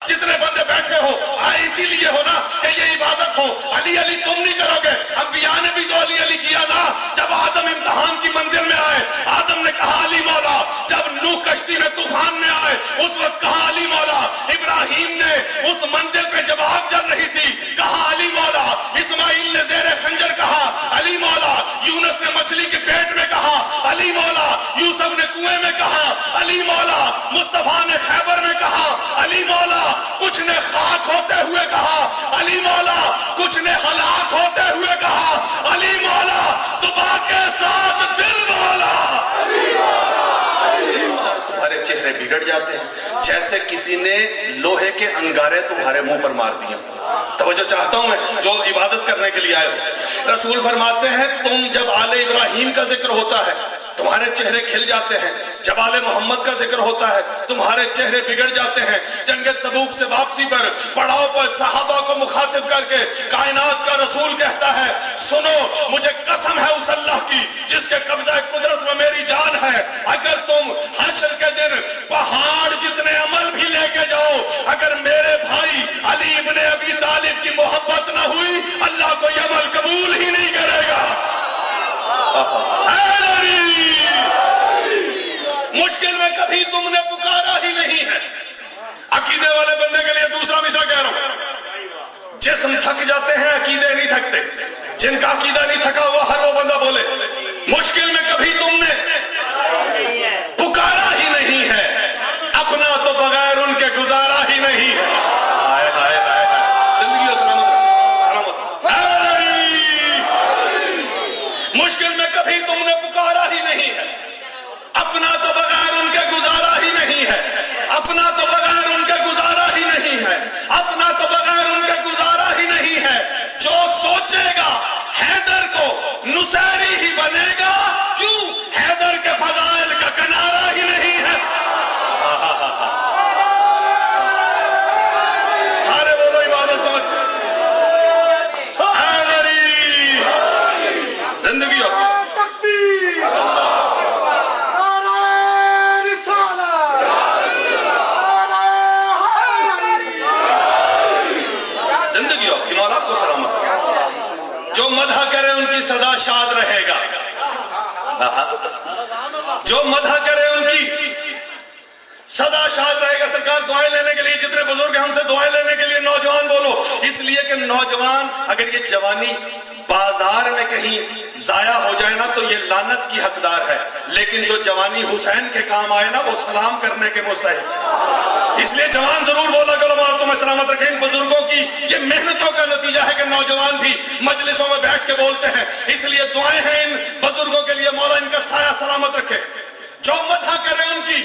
जितने बंदे बैठे हो आए इसीलिए हो ना कि ये इबादत हो। अली अली तुम नहीं करोगे, अंबिया ने भी तो अली अली किया ना। जब आदम इम्तिहान की मंजिल में आए, आदम ने कहा अली मौला। जब नूह कश्ती में तूफान में आए, उस वक्त कहा अली मौला। इब्राहिम ने उस मंजिल पे जब आग जल रही थी कहा अली मौला। इस्माइल ने ज़ेरे खंजर कहा अली मौला। यूनुस ने मछली के पेट में कहा अली मौला। यूसुफ ने कुएं में कहा अली मौला। मुस्तफा ने खैबर में कहा अली मौला। कुछ ने खाक होते हुए कहा अली मौला, कुछ ने हलाक होते हुए कहा अली मौला। सुबह के साथ दिल मौला अली मौला। तुम्हारे चेहरे बिगड़ जाते हैं जैसे किसी ने लोहे के अंगारे तुम्हारे मुंह पर मार दिए। तवज्जो चाहता हूं मैं जो इबादत करने के लिए आए हो। रसूल फरमाते हैं तुम जब आले इब्राहिम का जिक्र होता है तुम्हारे चेहरे खिल जाते हैं, जब आले मोहम्मद का जिक्र होता है तुम्हारे चेहरे बिगड़ जाते हैं। जंग तबूक से वापसी पर पड़ाव पर सहाबा को मुखातिब करके कायनात का रसूल कहता है सुनो मुझे कसम है उस अल्लाह की जिसके कब्जा कुदरत में मेरी जान है, अगर तुम हश्र के दिन पहाड़ जितने अमल भी लेके जाओ, अगर मेरे भाई अली इब्ने अबी तालिब की मोहब्बत न हुई अल्लाह को ये अमल कबूल ही नहीं करेगा। मुश्किल में कभी तुमने पुकारा ही नहीं है। अकीदे वाले बंदे के लिए दूसरा मिसरा कह रहा हूं। जिस्म थक जाते हैं अकीदे नहीं थकते। जिनका अकीदा नहीं थका हुआ हर वो बंदा बोले मुश्किल में कभी तुमने पुकारा ही नहीं है, अपना तो बगैर उनके गुजारा ही नहीं है। हाय हाय हाय जिंदगी और सलामत मुश्किल में कभी तुमने पुकारा ही नहीं है, अपना तो बगैर उनके गुजारा ही नहीं है, अपना तो बगैर उनके गुजारा ही नहीं है, अपना तो बगैर उनके गुजारा ही नहीं है। जो सोचेगा हैदर को नुसैरी ही बनेगा, क्यों हैदर के फजाइल का किनारा ही नहीं है। सारे बोलो इबादत समझ के जिंदगी हो जिंदगी हो कि मौला को सलामत। जो मदह करे उनकी सदा शाद रहेगा, जो मदह करे उनकी सदा शाद रहेगा। सरकार दुआएं लेने के लिए जितने बुजुर्ग हैं हमसे दुआएं लेने के लिए नौजवान बोलो, इसलिए कि नौजवान अगर ये जवानी बाजार में कहीं जाया हो जाए ना तो ये लानत की हकदार है, लेकिन जो जवानी हुसैन के काम आए ना वो सलाम करने के मुस्तहिक। इसलिए जवान जरूर बोला करो मौला तुम्हें सलामत रखे। इन बुजुर्गों की ये मेहनतों का नतीजा है कि नौजवान भी मजलिसों में बैठ के बोलते हैं, इसलिए दुआएं हैं इन बुजुर्गों के लिए मौला इनका साया सलामत रखे। जो मदह करे उनकी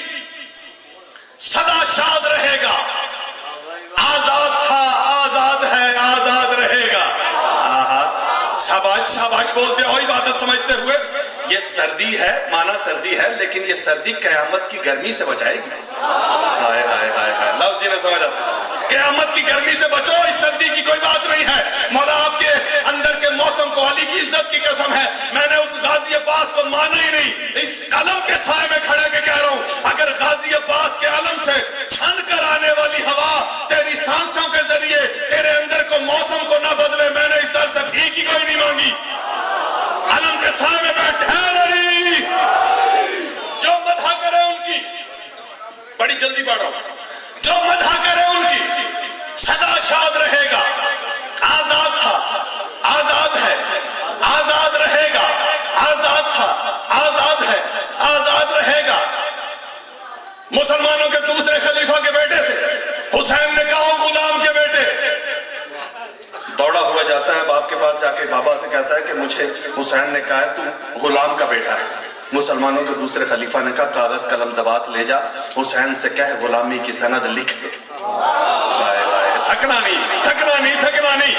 सदा शाद रहेगा, आजाद था आजाद है आजाद रहेगा। शाबाश शाबाश बोलते हो इबादत समझते हुए। ये सर्दी है माना सर्दी है, लेकिन ये सर्दी कयामत की गर्मी से बचाएगी। हाय हाय हाय हाय लफ्ज़ जी ने समझा कयामत की गर्मी से बचो, इस सर्दी की कोई बात नहीं है। मौला आपके अंदर के मौसम को अली की इज्जत की कसम है मैंने उस गाजी अब्बास को माना ही नहीं। इस कलम के साए में खड़े के कह रहा हूं अगर गाजी अब्बास के अलम से छन कर आने वाली हवा तेरी सांसों के जरिए तेरे अंदर को मौसम को ना बदले, मैंने इस दर से भीख ही कोई नहीं मांगी। अलम के साए में बैठ जो मदह करे उनकी, बड़ी जल्दी पढ़ रहा हूं, जो मदह करे उनकी सदा शाद रहेगा। आजाद था आजाद है आजाद रहेगा, आजाद था आजाद है आजाद रहेगा। मुसलमानों के दूसरे खलीफा के बेटे से हुसैन ने कहा गुलाम के बेटे, दौड़ा हुआ जाता है बाप के पास जाके बाबा से कहता है कि मुझे हुसैन ने कहा है तू गुलाम का बेटा है। मुसलमानों के दूसरे खलीफा ने कहा कागज कलम दबात ले जा, हुसैन से कह गुलामी की सनद लिख दे। थकना नहीं थकना नहीं थकना नहीं,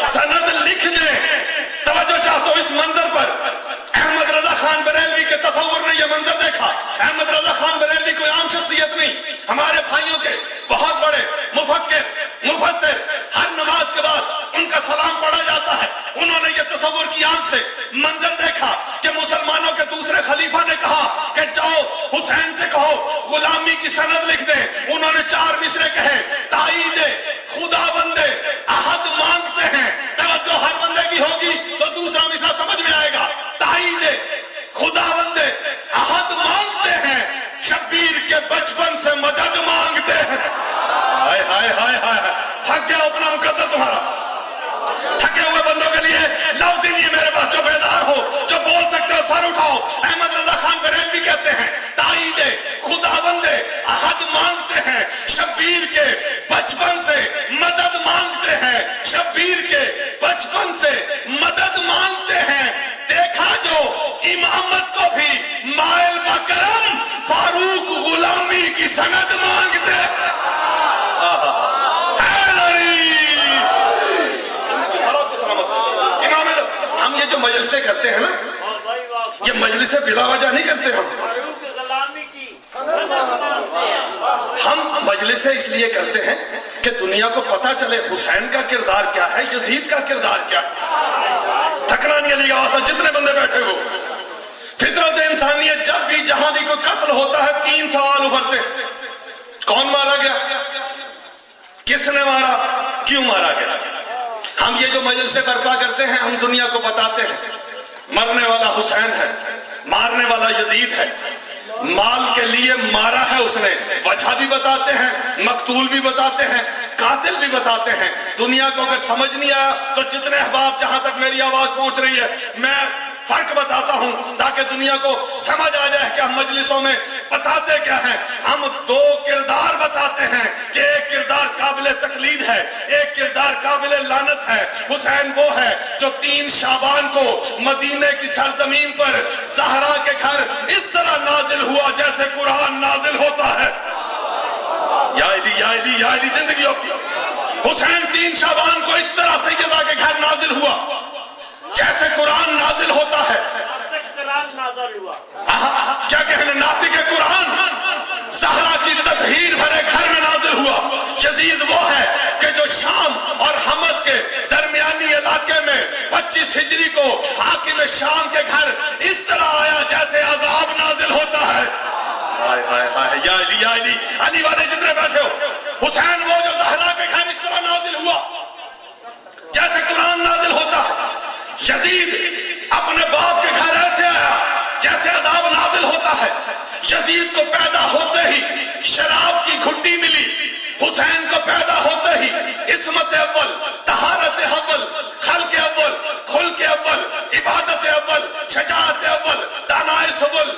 सनद लिख दे। तवज्जो चाहते हो इस मंजर पर। अहमद रजा खान बरेलवी के तसव्वुर ने यह मंजर देखा। अहमद रजा खान बरेलवी कोई आम शख्सियत नहीं, हमारे भाइयों के बहुत बड़े मुफक्किर मुफस्सिर। हर नमाज के बाद उनका सलाम पढ़ा जाता है। उन्होंने ये तसव्वुर की आंख से मंजर देखा कि मुसलमानों के दूसरे खलीफा ने कहा कि जाओ हुसैन से कहो गुलामी की सनद लिख दे। उन्होंने 4 मिसरे कहे ताईद سر اٹھاؤ. احمد رضا خان بریلوی کہتے ہیں تائید خداوند احد مانگتے ہیں, شبیر کے بچپن سے مدد مانگتے ہیں, شبیر کے بچپن سے مدد مانگتے ہیں. دیکھا جو امامت کو بھی مائل بکرم فاروق غلامی کی سند مانگتے. ہم یہ جو مجلسیں کرتے ہیں نا, یہ مجلسیں بلا وجہ نہیں کرتے. ہم مجلسیں اس لیے کرتے ہیں کہ دنیا کو پتا چلے حسین کا کردار کیا ہے, یزید کا کردار کیا ہے. تھکنا نہیں علی کا واسطہ جتنے بندے بیٹھے ہو. فطرت انسانیت جب بھی جہاں بھی کوئی قتل ہوتا ہے 3 سوال ابھرتے ہیں. کون مارا گیا, کس نے مارا, کیوں مارا گیا. ہم یہ جو مجلسیں برپا کرتے ہیں ہم دنیا کو بتاتے ہیں مرنے والا حسین ہے, مارنے والا یزید ہے, مال کے لیے مارا ہے اس نے, وجہ بھی بتاتے ہیں, مقتول بھی بتاتے ہیں, قاتل بھی بتاتے ہیں. دنیا کو اگر سمجھ نہیں آیا تو جتنے احباب جہاں تک میری آواز پہنچ رہی ہے میں فرق بتاتا ہوں تاکہ دنیا کو سمجھ آ جائے کہ ہم مجلسوں میں بتاتے کیا ہیں. ہم 2 کردار بتاتے ہیں کہ ایک کردار قابل تقلید ہے, ایک کردار قابل لعنت ہے. حسین وہ ہے جو 3 شعبان کو مدینے کی سرزمین پر زہرا کے گھر اس طرح نازل ہوا جیسے قرآن نازل ہوتا ہے. یا علی یا علی یا علی زندگیوں کی. حسین 3 شعبان کو اس طرح سیدہ کے گھر نازل ہوا جیسے قرآن نازل ہوتا ہے. کیا کہنے, ناطق قرآن زہرا کی تطہیر بھرے گھر میں نازل ہوا. یزید وہ ہے کہ جو شام اور حمص کے درمیانی علاقے میں 25 ہجری کو حاکم شام کے گھر اس طرح آیا جیسے عذاب نازل ہوتا ہے. یا علی یا علی, علی والے جتنے بیٹھے ہو, حسین وہ جو زہرا کے گھر اس طرح نازل ہوا جیسے قرآن نازل ہوتا ہے. یزید اپنے باپ کے گھر ایسے آیا جیسے عذاب نازل ہوتا ہے. یزید کو پیدا ہوتے ہی شراب کی گھٹی ملی, حسین کو پیدا ہوتے ہی عصمت اول, طہارت اول, خلق اول, خلق اول, عبادت اول, شجاعت اول, دانائے سبل,